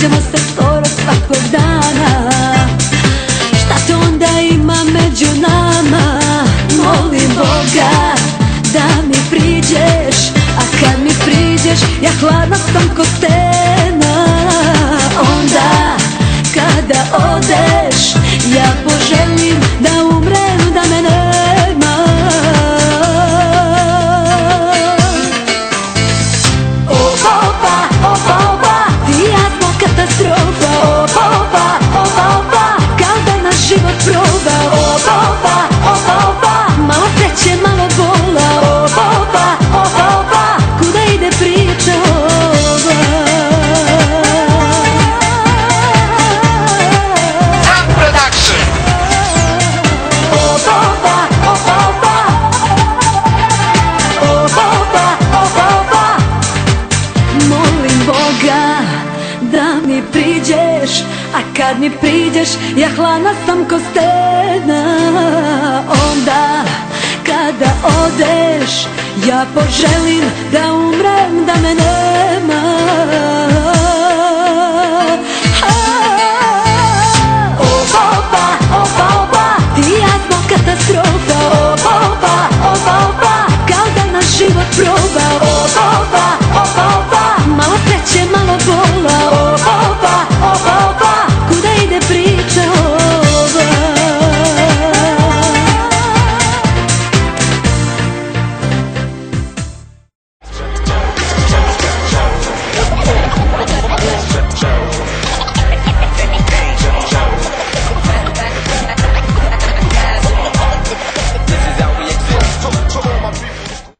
Viđamo se skoro svakog dana. Šta to onda ima među nama? Molim Boga da mi priđeš, a kad mi priđeš ja hladna sam ko stena. Onda kada odeš ja poželim da umrem, da me nema. Opa, ti i ja smo katastrofa. Opa, kao da naš život proba. Opa, malo sreće, malo bola. Opa, kuda ide priča ova? Molim Boga da mi priđeš, a kad mi priđeš ja hladna sam ko stena. Onda kada odeš ja poželim da umrem, da me nema.